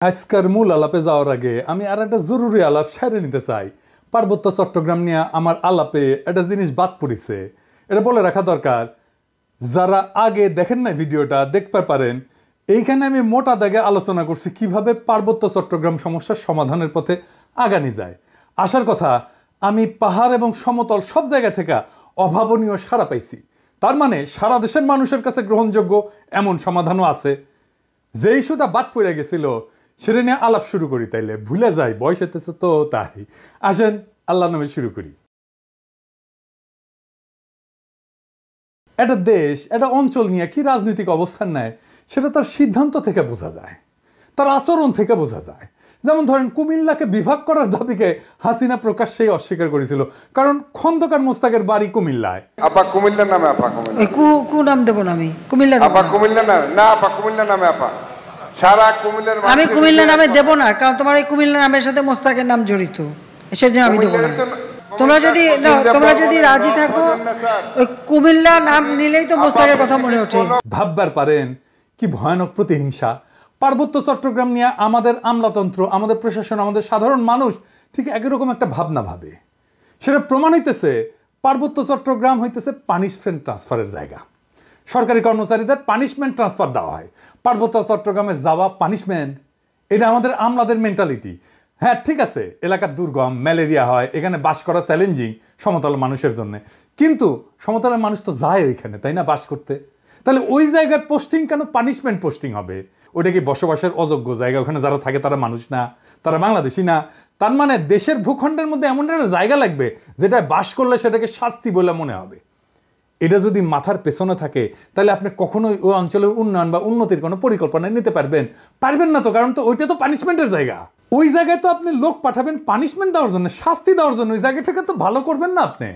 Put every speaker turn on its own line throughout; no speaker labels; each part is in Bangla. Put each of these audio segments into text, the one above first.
আজকের মূল আলাপে যাওয়ার আগে আমি আর একটা জরুরি আলাপ সেরে নিতে চাই। পার্বত্য চট্টগ্রাম নিয়ে আমার আলাপে একটা জিনিস বাদ পড়েছে, এটা বলে রাখা দরকার। যারা আগে দেখেন না ভিডিওটা দেখতে পারেন, এইখানে আমি মোটা দাগে আলোচনা করছি কিভাবে পার্বত্য চট্টগ্রাম সমস্যার সমাধানের পথে আগানি যায়। আসার কথা, আমি পাহাড় এবং সমতল সব জায়গা থেকে অভাবনীয় সাড়া পাইছি। তার মানে সারা দেশের মানুষের কাছে গ্রহণযোগ্য এমন সমাধানও আছে। যে ইস্যুটা বাদ পড়ে গেছিল সেটা নিয়ে আলাপ শুরু করি, তাইলে ভুলে যাই, বয়স হতেছে তো তাই। আসেন আল্লাহ নামে শুরু করি। একটা দেশ একটা অঞ্চল নিয়ে কি রাজনৈতিক অবস্থান নেয় সেটা তার সিদ্ধান্ত থেকে বোঝা যায়, তার আচরণ থেকে বোঝা যায়। যেমন ধরেন, কুমিল্লাকে বিভাগ করার দাবিকে হাসিনা প্রকাশ্যেই অস্বীকার করেছিল, কারণ খন্দকার মোস্তাকের বাড়ি কুমিল্লায়।
আপা কুমিল্লার নামে আপা কুমিল্লা
কু নাম দেব না, আমি কুমিল্লা
আপা কুমিল্লা নামে না, আপা কুমিল্লা নামে আপা সারা কুমিল্লার
আমি কুমিল্লা নামে দেব না, কারণ তোমার এই কুমিল্লা নামের সাথে মোস্তাকের নাম জড়িত, সেজন্য আমি দেব না। তোমরা যদি রাজি থাকো, ওই কুমিল্লা নাম নিলেই তো মোস্তাকের কথা মনে ওঠে।
ভাববার পারেন কি ভয়ানক প্রতিহিংসা। পার্বত্য চট্টগ্রাম নিয়ে আমাদের আমলাতন্ত্র, আমাদের প্রশাসন, আমাদের সাধারণ মানুষ ঠিক একই রকম একটা ভাবনা ভাবে। সেটা প্রমাণ হইতেছে পার্বত্য চট্টগ্রাম হইতেছে পানিশমেন্ট ট্রান্সফারের জায়গা। সরকারি কর্মচারীদের পানিশমেন্ট ট্রান্সফার দেওয়া হয়, পার্বত্য চট্টগ্রামে যাওয়া পানিশমেন্ট। এটা আমাদের আমলাদের মেন্টালিটি। হ্যাঁ ঠিক আছে, এলাকার দুর্গম, ম্যালেরিয়া হয়, এখানে বাস করা চ্যালেঞ্জিং সমতল মানুষের জন্য, কিন্তু সমতলের মানুষ তো যায় ওইখানে, তাই না, বাস করতে। তাহলে ওই জায়গায় পোস্টিং কেন পানিশমেন্ট পোস্টিং হবে? ওটা কি বসবাসের অযোগ্য জায়গা? ওখানে যারা থাকে তারা মানুষ না, তারা বাংলাদেশি না? তার মানে দেশের ভূখণ্ডের মধ্যে এমন একটা জায়গা লাগবে যেটা বাস করলে সেটাকে শাস্তি বলে মনে হবে। এটা যদি মাথার পেছনে থাকে তাহলে আপনি কখনোই ওই অঞ্চলের উন্নয়ন বা উন্নতির কোনো পরিকল্পনা নিতে পারবেন না তো, কারণ তো ওইটা তো পানিশমেন্টের জায়গা। ওই জায়গায় তো আপনি লোক পাঠাবেন পানিশমেন্ট দেওয়ার জন্য, শাস্তি দেওয়ার জন্য। ওই জায়গাটাকে তো ভালো করবেন না আপনি।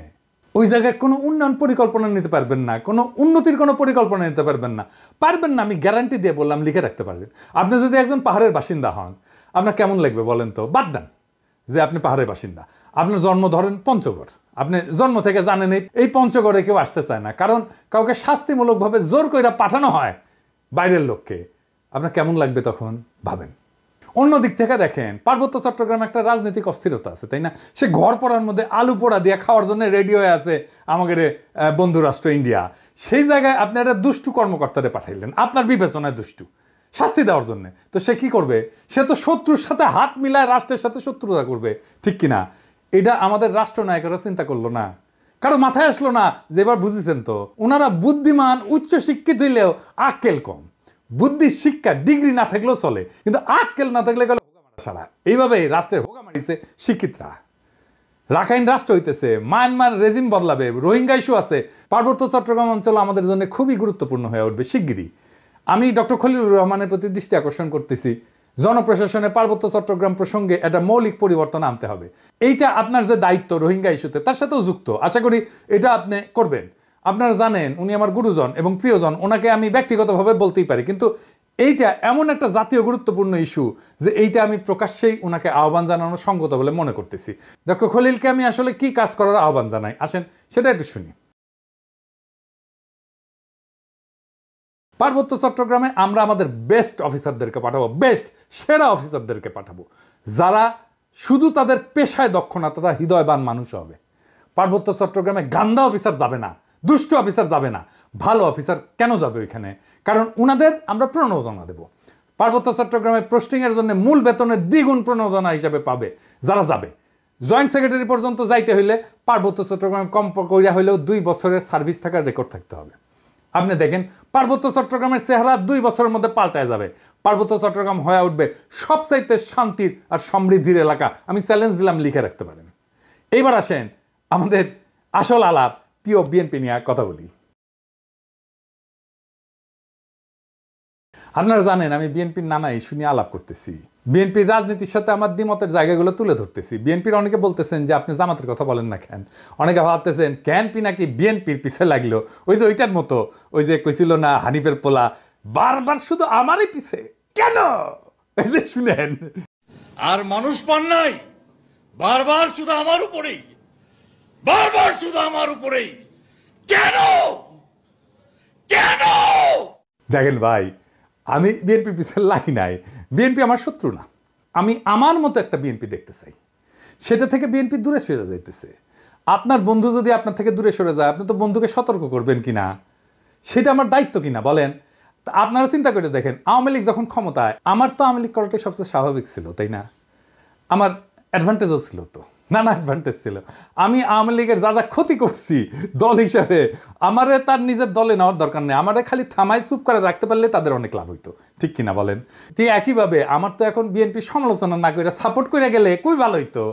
ওই জায়গায় কোনো উন্নয়ন পরিকল্পনা নিতে পারবেন না, কোনো উন্নতির কোনো পরিকল্পনা নিতে পারবেন না। আমি গ্যারান্টি দিয়ে বললাম, লিখে রাখতে পারবেন। আপনি যদি একজন পাহাড়ের বাসিন্দা হন, আপনার কেমন লাগবে বলেন তো? বাদ দেন যে আপনি পাহাড়ের বাসিন্দা, আপনার জন্ম ধরেন পঞ্চগড়, আপনি জন্ম থেকে জানেন এই পঞ্চগড়ে কেউ আসতে চায় না, কারণ কাউকে শাস্তিমূলকভাবে জোর করে পাঠানো হয় বাইরের লোককে। আপনার কেমন লাগবে তখন ভাবেন। অন্যদিক থেকে দেখেন, পার্বত্য চট্টগ্রামে একটা রাজনৈতিক অস্থিরতা আছে, তাই না? সে ঘর পোড়ার মধ্যে আলু পোড়া দিয়ে খাওয়ার জন্য রেডি হয়ে আছে আমাদের বন্ধু রাষ্ট্র ইন্ডিয়া। সেই জায়গায় আপনি একটা দুষ্টু কর্মকর্তারে পাঠাইলেন, আপনার বিবেচনায় দুষ্টু, শাস্তি দেওয়ার জন্য। তো সে কি করবে? সে তো শত্রুর সাথে হাত মিলায় রাষ্ট্রের সাথে শত্রুতা করবে, ঠিক কিনা? এটা আমাদের রাষ্ট্রনায়করা চিন্তা করলো না, কারো মাথায় আসলো না যে এবার বুঝেছেন তো, ওনারা বুদ্ধিমান, উচ্চ শিক্ষিত হইলেও আক্কেল কম। বুদ্ধি, শিক্ষা, ডিগ্রি না থাকলেও চলে, কিন্তু আক্কেল না থাকলে গেল সারা। এইভাবে রাষ্ট্রের হোগা মারিছে শিক্ষিতরা। রাখাইন রাষ্ট্র হইতেছে, মায়ানমার রেজিম বদলাবে, রোহিঙ্গা ইস্যু আছে, পার্বত্য চট্টগ্রাম অঞ্চল আমাদের জন্য খুবই গুরুত্বপূর্ণ হয়ে উঠবে শিগগিরই। আমি ডক্টর খলিলুর রহমানের প্রতি দৃষ্টি আকর্ষণ করতেছি, জনপ্রশাসনে পার্বত্য চট্টগ্রাম প্রসঙ্গে একটা মৌলিক পরিবর্তন আনতে হবে। এইটা আপনার যে দায়িত্ব রোহিঙ্গা ইস্যুতে, তার সাথেও যুক্ত। আশা করি এটা আপনি করবেন। আপনারা জানেন উনি আমার গুরুজন এবং প্রিয়জন, ওনাকে আমি ব্যক্তিগতভাবে বলতেই পারি, কিন্তু এইটা এমন একটা জাতীয় গুরুত্বপূর্ণ ইস্যু যে এইটা আমি প্রকাশ্যেই ওনাকে আহ্বান জানানো সঙ্গত বলে মনে করতেছি। ডক্টর খলিলকে আমি আসলে কি কাজ করার আহ্বান জানাই, আসেন সেটা একটু শুনি। পার্বত্য চট্টগ্রামে আমরা আমাদের বেস্ট অফিসারদেরকে পাঠাবো, বেস্ট সেরা অফিসারদেরকে পাঠাবো, যারা শুধু তাদের পেশায় দক্ষ না, তারা হৃদয়বান মানুষ হবে। পার্বত্য চট্টগ্রামে গান্দা অফিসার যাবে না, দুষ্ট অফিসার যাবে না। ভালো অফিসার কেন যাবে ওইখানে? কারণ ওনাদের আমরা প্রণোদনা দেব। পার্বত্য চট্টগ্রামে পোস্টিংয়ের জন্য মূল বেতনের দ্বিগুণ প্রণোদনা হিসাবে পাবে যারা যাবে। জয়েন্ট সেক্রেটারি পর্যন্ত যাইতে হইলে পার্বত্য চট্টগ্রামে কম করিয়া হইলেও 2 বছরের সার্ভিস থাকার রেকর্ড থাকতে হবে। আপনি দেখেন পার্বত্য চট্টগ্রামের চেহারা 2 বছরের মধ্যে পাল্টায় যাবে। পার্বত্য চট্টগ্রাম হয়ে উঠবে সবচাইতে শান্তির আর সমৃদ্ধির এলাকা। আমি চ্যালেঞ্জ দিলাম, লিখে রাখতে পারেন। এইবার আসেন আমাদের আসল আলাপ, প্রিয় বিএনপি নিয়ে কথা বলি। আপনারা জানেন আমি বিএনপির নানা ইস্যু নিয়ে আলাপ করতেছি, বিএনপির রাজনীতির সাথে আমার দ্বিমতের জায়গাগুলো তুলে ধরতেছি। বিএনপির অনেকে বলতেছেন যে আপনি জামাতের কথা বলেন না কেন, অনেকে ভাবতেছেন ক্যানপি নাকি বিএনপির পিছে লাগলো। ওই যে ওইটার মতো, ওই যে কইছিল না হানিফের পোলা, বারবার শুধু আমারই পিছে কেন? এই যে শুনেন,
আর মানুষ পান নাই, বারবার শুধু আমার উপরেই, বারবার শুধু আমার উপরেই কেন কেন?
দেখেন ভাই, আমি বিএনপির পিছনে লাগি নাই, বিএনপি আমার শত্রু না, আমি আমার মতো একটা বিএনপি দেখতে চাই। সেটা থেকে বিএনপি দূরে সরে যাইতেছে। আপনার বন্ধু যদি আপনার থেকে দূরে সরে যায়, আপনি তো বন্ধুকে সতর্ক করবেন কিনা, সেটা আমার দায়িত্ব কিনা বলেন। আপনারা চিন্তা করে দেখেন, আওয়ামী লীগ যখন ক্ষমতায়, আমার তো আওয়ামী লীগ করাটাই সবচেয়ে স্বাভাবিক ছিল, তাই না? আমার অ্যাডভান্টেজও ছিল, তো নানা অ্যাডভান্টেজ ছিল। আমি আওয়ামী লীগের যা যা ক্ষতি করছি দল হিসাবে, আমারে তার নিজের দলে নেওয়ার দরকার নেই, আমারে খালি থামাই চুপ করে রাখতে পারলে তাদের অনেক লাভ হইতো, ঠিক কিনা বলেন? ঠিক একইভাবে আমার তো এখন বিএনপি সমালোচনা না করে সাপোর্ট করে গেলে খুবই ভালো হইতো,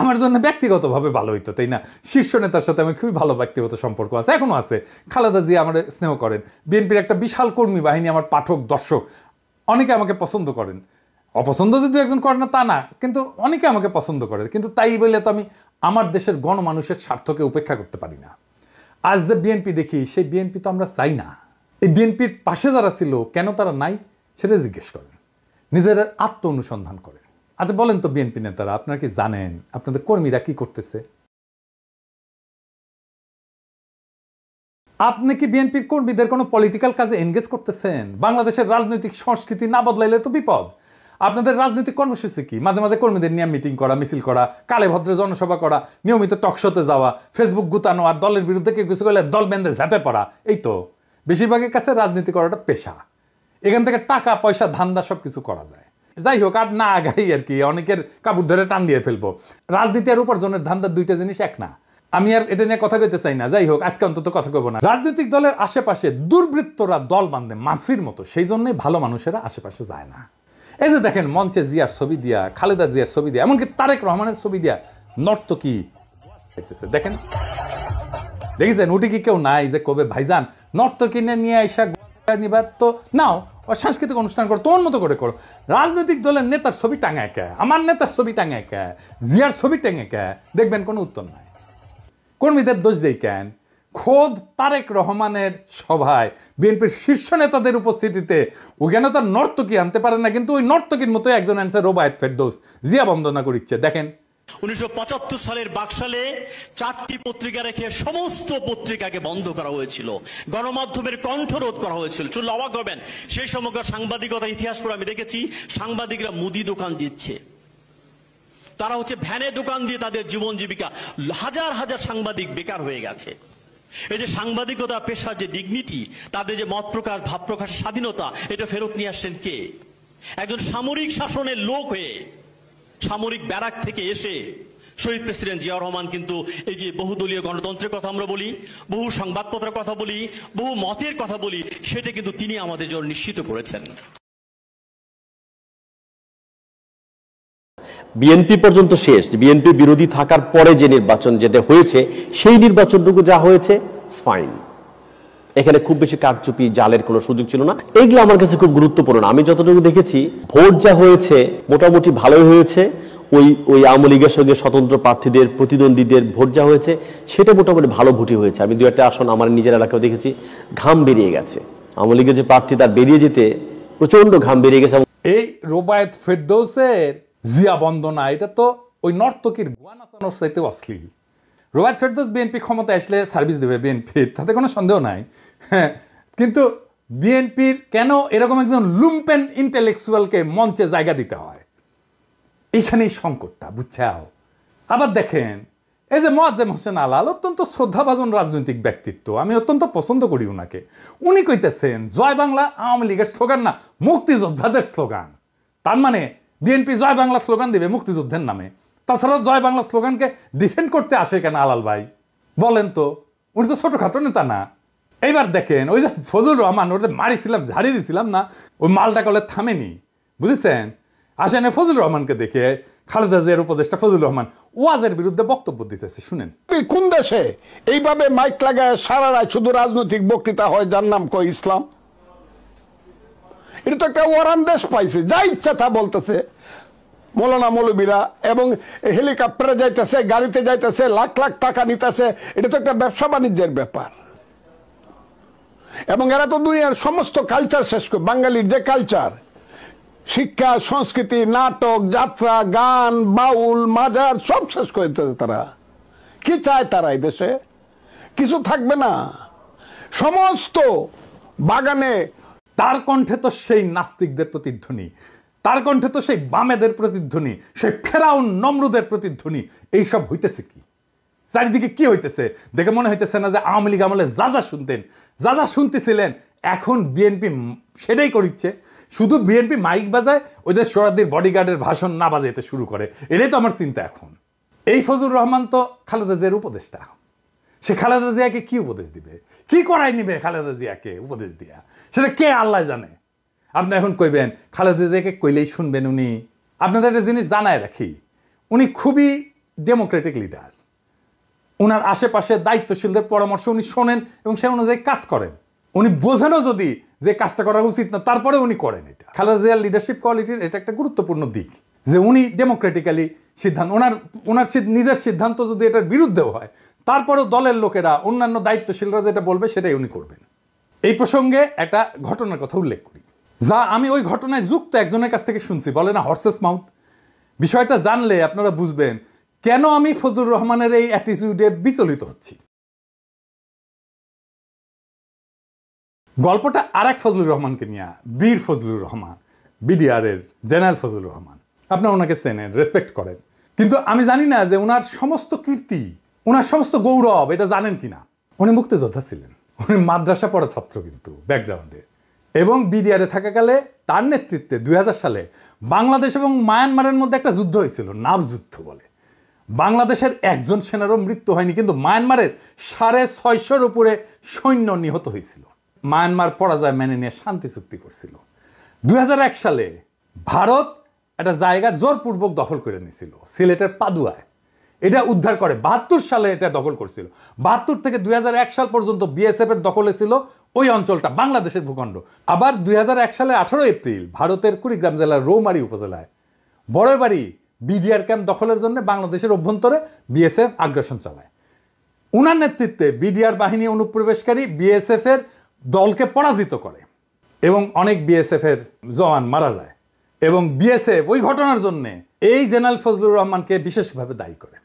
আমার জন্য ব্যক্তিগতভাবে ভালো হইতো, তাই না? শীর্ষ নেতার সাথে আমি খুবই ভালো ব্যক্তিগত সম্পর্ক আছে, এখনো আছে। খালেদা জিয়া আমার স্নেহ করেন, বিএনপির একটা বিশাল কর্মী বাহিনী, আমার পাঠক দর্শক অনেকে আমাকে পছন্দ করেন। অপছন্দ যদি একজন করে না তা না, কিন্তু অনেকে আমাকে পছন্দ করে। কিন্তু তাই বলে তো আমি আমার দেশের গণমানুষের স্বার্থকে উপেক্ষা করতে পারি না। আজ যে বিএনপি দেখি, সেই বিএনপি তো আমরা চাই না। এই বিএনপির পাশে যারা ছিল, কেন তারা নাই সেটা জিজ্ঞেস করেন, নিজের আত্ম অনুসন্ধান করেন। আচ্ছা বলেন তো বিএনপি নেতারা, আপনারা কি জানেন আপনাদের কর্মীরা কি করতেছে? আপনি কি বিএনপির কর্মীদের কোনো পলিটিক্যাল কাজে এনগেজ করতেছেন? বাংলাদেশের রাজনৈতিক সংস্কৃতি না বদলাইলে তো বিপদ। আপনাদের রাজনৈতিক কর্মসূচি কি? মাঝে মাঝে কর্মীদের নিয়ে মিটিং করা, মিছিল করা, কালে ভদ্রে জনসভা করা, নিয়মিত টকশোতে যাওয়া, ফেসবুক গুতানো, আর দলের বিরুদ্ধে কেউ কিছু করলে দল বেঁধে ঝাঁপে পড়া। এই তো বেশিরভাগের কাছে রাজনীতি করাটা পেশা। এখান থেকে টাকা পয়সা ধান্দা সব কিছু করা যায়। যাই হোক, আর না আগাই আর কি, অনেকের কাপড় ধরে টান দিয়ে ফেলবো। রাজনীতি আর উপার্জনের ধান্দার দুইটা জিনিস এক না। আমি আর এটা নিয়ে কথা কইতে চাই না। যাই হোক, আজকে অন্তত কথা কইব না। রাজনৈতিক দলের আশেপাশে দুর্বৃত্তরা দল বাঁধে মাছির মতো, সেই জন্যই ভালো মানুষেরা আশেপাশে যায় না। এই যে দেখেন, মঞ্চে জিয়ার ছবি দিয়া, খালেদা জিয়ার ছবি দিয়া, এমনকি তারেক রহমানের ছবি দিয়া নর্তকী দেখেন, দেখেছেন? উঠে কি কেউ নাই যে কবে ভাইজান নর্তকী নিয়ে আইসা নিবার তো নাও, সাংস্কৃতিক অনুষ্ঠান করো, তোমার মতো করে করো। রাজনৈতিক দলের নেতার ছবি টাঙায় কে, আমার নেতার ছবি টাঙায় কে, জিয়ার ছবি টাঙায় কে, দেখবেন কোনো উত্তর নাই। কর্মীদের দোষ দেই কেন? খোদ তারেক রহমানের সভায় বিএনপির শীর্ষ নেতাদের উপস্থিতিতে ওখানে তো নর্তকী আনতে পারে না, কিন্তু ওই নর্তকীর মতো একজন আনছে রোবায়েত ফেরদৌস, জিয়া বন্দনা করিচ্ছে। দেখেন
1975 সালের বাকশালে 4টি পত্রিকা রেখে সমস্ত পত্রিকাকে বন্ধ করা হয়েছিল, গণমাধ্যমের কণ্ঠরোধ করা হয়েছিল। শুনলে অবাক হবেন, সেই সময়কার সাংবাদিকতা ইতিহাস পড়ে আমি দেখেছি সাংবাদিকরা মুদি দোকান দিচ্ছে, তারা হচ্ছে ভ্যানে দোকান দিয়ে তাদের জীবন জীবিকা। হাজার হাজার সাংবাদিক বেকার হয়ে গেছে। এই যে সাংবাদিকতা পেশার যে ডিগনিটি, তাদের যে মত প্রকাশ ভাব প্রকাশের স্বাধীনতা, এটা ফেরত নিয়ে আসছেন কে? একজন সামরিক শাসনের লোক হয়ে, সামরিক ব্যারাক থেকে এসে শহীদ প্রেসিডেন্ট জিয়াউর রহমান কিন্তু এই যে বহুদলীয় গণতন্ত্রের কথা আমরা বলি, বহু সংবাদপত্রের কথা বলি, বহু মতের কথা বলি, সেটা কিন্তু তিনি আমাদের জন্য নিশ্চিত করেছেন।
বিএনপি পর্যন্ত শেষ, বিএনপি বিরোধী থাকার পরে যে নির্বাচন যেটা হয়েছে, সেই নির্বাচনটুকু যা হয়েছে ফাইন। এখানে খুব বেশি কারচুপি জালের কোনো সুযোগ ছিল না। এগুলো আমার কাছে খুব গুরুত্বপূর্ণ। আমি যতটুকু দেখেছি, ভোট যা হয়েছে মোটামুটি ভালোই হয়েছে। ওই আওয়ামী লীগের সঙ্গে স্বতন্ত্র প্রার্থীদের, প্রতিদ্বন্দ্বীদের ভোট যা হয়েছে সেটা মোটামুটি ভালো ভোটই হয়েছে। আমি 2-1টা আসন আমার নিজের এলাকায় দেখেছি, ঘাম বেরিয়ে গেছে। আওয়ামী লীগের যে প্রার্থী, তার বেরিয়ে যেতে প্রচন্ড ঘাম বেরিয়ে গেছে।
এই রোবায়েত ফেরদৌসের জিয়া বন্দনা, এটা তো ওই নর্তকীর গোয়া নাচানোর চাইতে অশ্লীল। রোবায়েত ফেরদৌস বিএনপি ক্ষমতায় আসলে সার্ভিস দেবে বিএনপির, তাতে কোনো সন্দেহ নাই। হ্যাঁ, কিন্তু বিএনপির কেন এরকম একজন লুম্পেন ইন্টেলেকচুয়ালকে মঞ্চে জায়গা দিতে হয়, এইখানেই সংকটটা, বুঝছাও? আবার দেখেন, এই যে মোয়াজ্জেম হোসেন আলাল, অত্যন্ত শ্রদ্ধাভাজন রাজনৈতিক ব্যক্তিত্ব, আমি অত্যন্ত পছন্দ করি ওনাকে। উনি কইতেছেন জয় বাংলা আওয়ামী লীগের স্লোগান না, মুক্তিযোদ্ধাদের স্লোগান। তার মানে বিএনপি জয় বাংলা স্লোগান দিবে মুক্তিযুদ্ধের নামে। তাছাড়া জয় বাংলা স্লোগানকে ডিফেন্ড করতে আসে কেন আলাল ভাই, বলেন তো? উনি তো ছোটখাটো নেতা না। এইবার দেখেন, ওই যে ফজলুর রহমান, ওদের মারিছিলাম, ঝাড়ি দিছিলাম না, ওই মালটা কলে থামেনি, বুঝেছেন? আসেন ফজলুর রহমানকে দেখে, খালেদা জিয়ার উপদেষ্টা ফজলুর রহমান ওয়াজের বিরুদ্ধে বক্তব্য দিতেছে, শুনেন।
কোন দেশে এইভাবে মাইক লাগায় সারা রাত শুধু রাজনৈতিক বক্তৃতা হয়, যার নাম কয় ইসলাম? এটা তো একটা ওয়ারান দেশ পাইছে, যা ইচ্ছা তা বলতেছে মৌলানা মৌলবীরা, এবং হেলিকপ্টারে যাইতেছে, গাড়িতে যাইতেছে, লাখ লাখ টাকা নিতেছে। এটা তো একটা ব্যবসা বাণিজ্যের ব্যাপার। এবং এরা তো দুনিয়ার সমস্ত কালচার শেষ করে, বাঙালির যে কালচার, শিক্ষা, সংস্কৃতি, নাটক, যাত্রা, গান, বাউল, মাজার সব শেষ করে দিতেছে। তারা কি চায়? তারা এই দেশে কিছু থাকবে না, সমস্ত বাগানে।
তার কণ্ঠে তো সেই নাস্তিকদের প্রতিধ্বনি, তার কণ্ঠে তো সেই বামেদের প্রতিধ্বনি, সেই ফেরাউন নমরুদের প্রতিধ্বনি। এইসব হইতেছে কি চারিদিকে, কি হইতেছে দেখে মনে হইতেছে না যে আওয়ামী লীগ আমলে যা যা শুনতেন, যা যা শুনতেছিলেন, এখন বিএনপি সেটাই করিচ্ছে। শুধু বিএনপি মাইক বাজায়, ওই যে সোহরাওয়ার্দীর বডিগার্ডের ভাষণ না বাজাইতে শুরু করে। এটাই তো আমার চিন্তা এখন। এই ফজলুর রহমান তো খালেদা জিয়ার উপদেষ্টা, সে খালেদা জিয়াকে কি উপদেশ দিবে, কি করাই নিবে খালেদা জিয়াকে উপদেশ দিয়া, সেটা কে আল্লাহ জানে। আপনি এখন কইবেন খালেদা জিয়াকে কইলেই শুনবেন উনি। আপনাদের একটা জিনিস জানায় রাখি, উনি খুবই ডেমোক্রেটিক লিডার। ওনার আশেপাশে দায়িত্বশীলদের পরামর্শ উনি শোনেন এবং সে অনুযায়ী কাজ করেন। উনি বোঝেনও যদি যে কাজটা করা উচিত না, তারপরে উনি করেন। এটা খালেদা জিয়ার লিডারশিপ কোয়ালিটির এটা একটা গুরুত্বপূর্ণ দিক, যে উনি ডেমোক্রেটিক্যালি সিদ্ধান্ত, ওনার নিজের সিদ্ধান্ত যদি এটার বিরুদ্ধেও হয়, তারপরেও দলের লোকেরা, অন্যান্য দায়িত্বশীলরা যেটা বলবে সেটাই উনি করবেন। এই প্রসঙ্গে একটা ঘটনার কথা উল্লেখ করি, যা আমি ওই ঘটনায় যুক্ত একজনের কাছ থেকে শুনছি। বলে না হর্সেস মাউথ। বিষয়টা জানলে আপনারা বুঝবেন কেন আমি ফজলুর রহমানের এই অ্যাটিটিউডে বিচলিত হচ্ছি। গল্পটা আর এক ফজলুর রহমানকে নিয়ে, বীর ফজলুর রহমান, বিডিআর এর জেনারেল ফজলুর রহমান। আপনারা ওনাকে চেনেন, রেসপেক্ট করেন, কিন্তু আমি জানি না যে ওনার সমস্ত কীর্তি, ওনার সমস্ত গৌরব এটা জানেন কিনা। উনি মুক্তিযোদ্ধা ছিলেন, উনি মাদ্রাসা পড়া ছাত্র কিন্তু ব্যাকগ্রাউন্ডে, এবং বিডিআরে থাকাকালে তার নেতৃত্বে 2000 সালে বাংলাদেশ এবং মায়ানমারের মধ্যে একটা যুদ্ধ হয়েছিল, নাভ যুদ্ধ বলে। বাংলাদেশের একজন সেনারও মৃত্যু হয়নি, কিন্তু মায়ানমারের 650-র উপরে সৈন্য নিহত হয়েছিল। মায়ানমার পরাজয় মেনে নিয়ে শান্তি চুক্তি করছিল। 2001 সালে ভারত একটা জায়গা জোরপূর্বক দখল করে নিয়েছিল, সিলেটের পাদুয়ায়। এটা উদ্ধার করে 72 সালে এটা দখল করছিল। 72 থেকে 2001 সাল পর্যন্ত বিএসএফ এর দখলে ছিল ওই অঞ্চলটা, বাংলাদেশের ভূখণ্ড। আবার 2001 সালে 18 এপ্রিল ভারতের কুড়িগ্রাম জেলার রৌমারী উপজেলায় বড়বাড়ি বিডিআর ক্যাম্প দখলের জন্য বাংলাদেশের অভ্যন্তরে বিএসএফ আগ্রাসন চালায়। উনার নেতৃত্বে বিডিআর বাহিনী অনুপ্রবেশকারী বিএসএফ এর দলকে পরাজিত করে এবং অনেক বিএসএফ এর জওয়ান মারা যায়। এবং বিএসএফ ওই ঘটনার জন্য এই জেনারেল ফজলুর রহমানকে বিশেষভাবে দায়ী করে।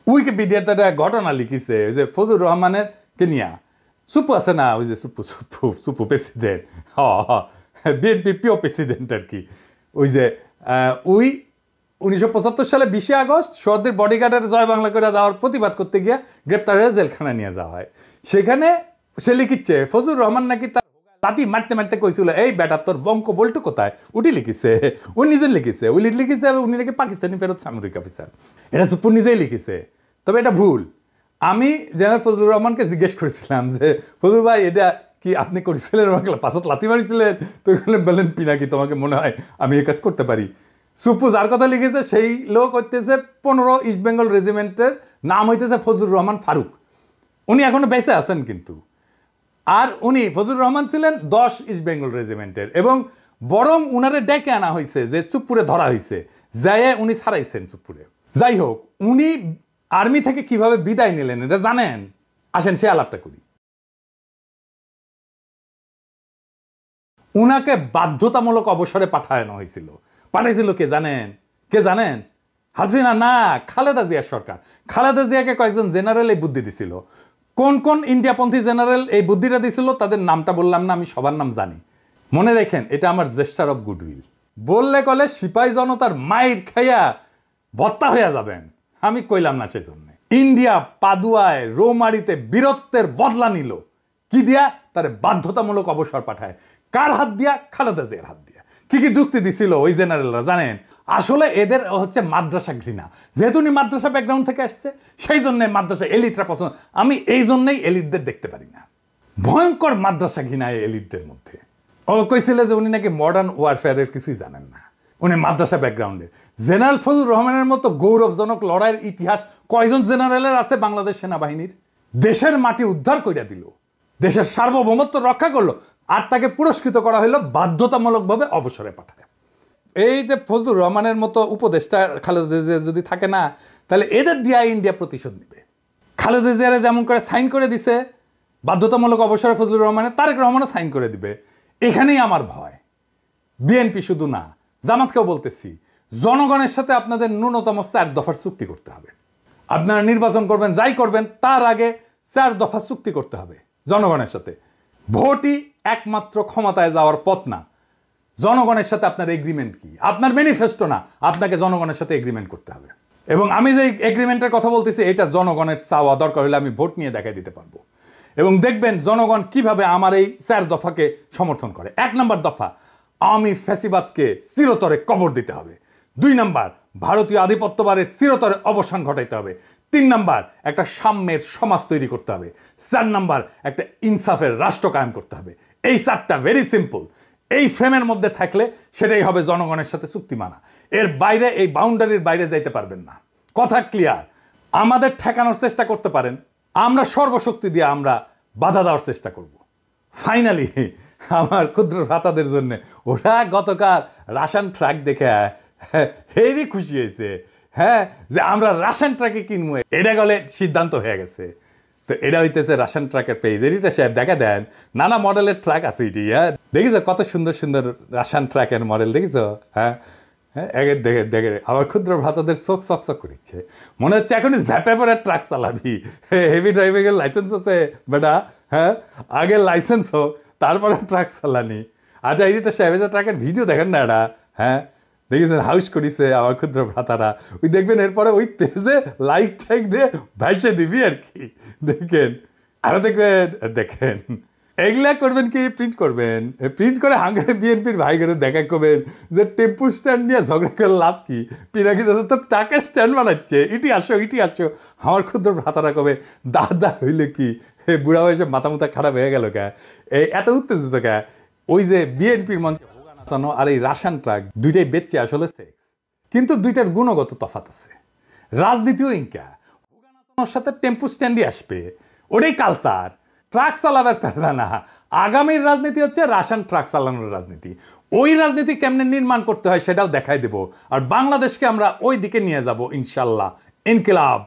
উইকিপিডিয়াতে একটা ঘটনা লিখিছে, ওই যে ফজলুর রহমানের কে নিয়া সুপু আছে না, ওই যে সুপু প্রেসিডেন্ট, বিএনপি পিও প্রেসিডেন্ট আর কি। ওই যে 1975 সালে 20 আগস্ট সোহরাওয়ার্দীর বডিগার্ডের জয় বাংলা করে দেওয়ার প্রতিবাদ করতে গিয়ে গ্রেপ্তার হয়ে জেলখানায় নিয়ে যাওয়া হয়। সেখানে সে লিখিচ্ছে ফজলুর রহমান নাকি তার লাঠি মারতে মারতে কইছিল, এই বেটা তোর বঙ্ক বল্টু কোথায়, উঠি লিখিছে, উনি নিজে লিখিছে, উনি লিখিছে উনি নাকি পাকিস্তানি ফেরত সামরিক অফিসার। এটা সুপু নিজেই লিখিছে, তবে এটা ভুল। আমি জেনারেল ফজলুর রহমানকে জিজ্ঞেস করেছিলাম যে ফজলুর ভাই এটা কি আপনি করেছিলেন, আমাকে পাশাত লাথি মারিছিলেন? তো বললেন পিনাকি তোমাকে মনে হয় আমি এই কাজ করতে পারি। সুপু যার কথা লিখেছে সেই লোক হইতেছে 15 ইস্ট বেঙ্গল রেজিমেন্টের নাম হইতেছে ফজলুর রহমান ফারুক। উনি এখনো বেঁচে আছেন কিন্তু। আর উনি ফজলুর রহমান ছিলেন 10 ইস্ট বেঙ্গল রেজিমেন্টের, এবং বরং উনারে ডেকে আনা হয়েছে, যে চুপপুরে ধরা হয়েছে, যায় উনি ছাড়াইছেন চুপপুরে। যাই হোক, উনি আর্মি থেকে কিভাবে বিদায় নিলেন এটা জানেন? আসেন সে আলাপটা করি। উনাকে বাধ্যতামূলক অবসরে পাঠানো হয়েছিল। পাঠাইছিল কে জানেন? কে জানেন? হাসিনা না, খালেদা জিয়ার সরকার। খালেদা জিয়াকে কয়েকজন জেনারেল এই বুদ্ধি দিছিল। কোন কোন ইন্ডিয়াপন্থী জেনারেল এই বুদ্ধিটা দিছিল তাদের নামটা বললাম না, আমি সবার নাম জানি। মনে রেখেন, এটা আমার জেস্টার অফ গুডউইল। বললে কলে সিপাহী জনতার মাইর খাইয়া ভত্তা হইয়া যাবেন, আমি কইলাম না। সেই জন্য ইন্ডিয়া পাদুয়ায় রৌমারিতে বীরত্বের বদলা নিল কি দিয়া? তার বাধ্যতামূলক অবসর পাঠায়। কার হাত দিয়া? খালেদা জিয়ার হাত দিয়া। কি কি যুক্তি দিছিল ওই জেনারেলরা জানেন? আসলে এদের হচ্ছে মাদ্রাসা ঘৃণা। যেহেতু উনি মাদ্রাসা ব্যাকগ্রাউন্ড থেকে আসছে, সেই জন্য মাদ্রাসা এলিটরা পছন্দ। আমি এই জন্যই এলিটদের দেখতে পারি না। ভয়ঙ্কর মাদ্রাসা ঘৃণা এলিটদের মধ্যে। ও কইছিল যে উনি নাকি মডার্ন ওয়ারফেয়ারের কিছুই জানেন না, উনি মাদ্রাসা ব্যাকগ্রাউন্ডে। জেনারেল ফজলুর রহমানের মতো গৌরবজনক লড়াইয়ের ইতিহাস কয়জন জেনারেলের আছে বাংলাদেশ সেনাবাহিনীর? দেশের মাটি উদ্ধার কইরা দিল, দেশের সার্বভৌমত্ব রক্ষা করলো, আর তাকে পুরস্কৃত করা হলো বাধ্যতামূলকভাবে অবসরে পাঠায়। এই যে ফজলুর রহমানের মতো উপদেষ্টা খালেদা জিয়া যদি থাকে না, তাহলে এদের দিয়া ইন্ডিয়া প্রতিশোধ নেবে। খালেদা জিয়ারে যেমন করে সাইন করে দিছে বাধ্যতামূলক অবসরে ফজলুর রহমানের, তারেক রহমানও সাইন করে দিবে। এখানেই আমার ভয়। বিএনপি শুধু না, জামাতকেও বলতেছি, জনগণের সাথে আপনাদের ন্যূনতম 4 দফার চুক্তি করতে হবে। আপনারা নির্বাচন করবেন, যাই করবেন, তার আগে 4 দফা চুক্তি করতে হবে জনগণের সাথে। ভোটই একমাত্র ক্ষমতায় যাওয়ার পথ না। জনগণের সাথে আপনার এগ্রিমেন্ট কি? আপনার ম্যানিফেস্টো না, আপনাকে জনগণের সাথে এগ্রিমেন্ট করতে হবে। এবং আমি যে এগ্রিমেন্টের কথা বলতেছি এটা জনগণের চাওয়া, দরকার হলে আমি ভোট নিয়ে দেখাই দিতে পারবো। এবং দেখবেন জনগণ কিভাবে আমার এই 4 দফাকে সমর্থন করে। 1 নম্বর দফা, আওয়ামী ফ্যাসিবাদকে চিরতরে কবর দিতে হবে। 2 নম্বর, ভারতীয় আধিপত্যবাদের চিরতরে অবসান ঘটাইতে হবে। 3 নম্বর, একটা সাম্যের সমাজ তৈরি করতে হবে। 4 নম্বর, একটা ইনসাফের রাষ্ট্র কায়েম করতে হবে। এই 4টা ভেরি সিম্পল। এই ফ্রেমের মধ্যে থাকলে সেটাই হবে জনগণের সাথে চুক্তি মানা। এর বাইরে, এই বাউন্ডারির বাইরে যাইতে পারবেন না। কথা ক্লিয়ার? আমাদের ঠেকানোর চেষ্টা করতে পারেন, আমরা সর্বশক্তি দিয়ে আমরা বাধা দেওয়ার চেষ্টা করব। ফাইনালি আমার ক্ষুদ্র ভ্রাতাদের জন্য ওরা গতকাল রাশন ট্রাক দেখে হেভি খুশি হয়েছে, হ্যাঁ, যে আমরা রাশন ট্রাকে কিনবো, এটা গেলে সিদ্ধান্ত হয়ে গেছে। তো এটা হইতেছে রাশন ট্রাকের পেজ। এটা সাহেব দেখা দেন, নানা মডেলের ট্রাক আছে এটি। হ্যাঁ, দেখিস কত সুন্দর সুন্দর রাশন ট্রাকের মডেল, দেখিস? হ্যাঁ হ্যাঁ, দেখে দেখে আমার ক্ষুদ্র ভ্রাতাদের চোখ চকচক করিচ্ছে। মনে হচ্ছে এখনই ঝ্যাপে পরে ট্রাক চালাবি। হেভি ড্রাইভিং এর লাইসেন্স আছে বেটা, হ্যাঁ, আগে লাইসেন্স হোক তারপরে ট্রাক চালানি। আচ্ছা, এইটা সাহেব ট্রাকের ভিডিও দেখেন না এটা? হ্যাঁ, দেখেছেন হাউস করিছে আমার ক্ষুদ্র ভ্রাতারা। ওই দেখবেন এরপরে ওই পেজে লাইক টাইক দিয়ে ভাইসে দিবি আর কি। দেখেন আরো দেখবেন, দেখেন এগুলা করবেন কি, প্রিন্ট করবেন। প্রিন্ট করে হাঙ্গারে বিএনপির ভাই করে দেখা করবেন যে টেম্পু স্ট্যান্ড নিয়ে ঝগড়া করে লাভ কি, পিনাকি দাদা তো টাকা স্ট্যান্ড বানাচ্ছে, ইটি আসো ইটি আসো। আমার ক্ষুদ্র ভ্রাতারা কবে দাদা হইলে কি বুড়া বয়সে মাথা মুথা খারাপ হয়ে গেল কে, এই এত উত্তেজিত কে? ওই যে বিএনপির মঞ্চে আর এই রাশন ট্রাক দুইটাই বেচছে আসলে সেক্স, কিন্তু দুইটার গুণগত তফাৎ আছে। রাজনীতিও ইনকা হুগানার সাথে টেম্পু স্ট্যান্ডই আসবে, ওটাই কালচার। ট্রাক চালাবার পারবে না। আগামীর রাজনীতি হচ্ছে রাশন ট্রাক চালানোর রাজনীতি। ওই রাজনীতি কেমনে নির্মাণ করতে হয় সেটাও দেখাই দেব, আর বাংলাদেশকে আমরা ওই দিকে নিয়ে যাব ইনশাল্লাহ। ইনকিলাব।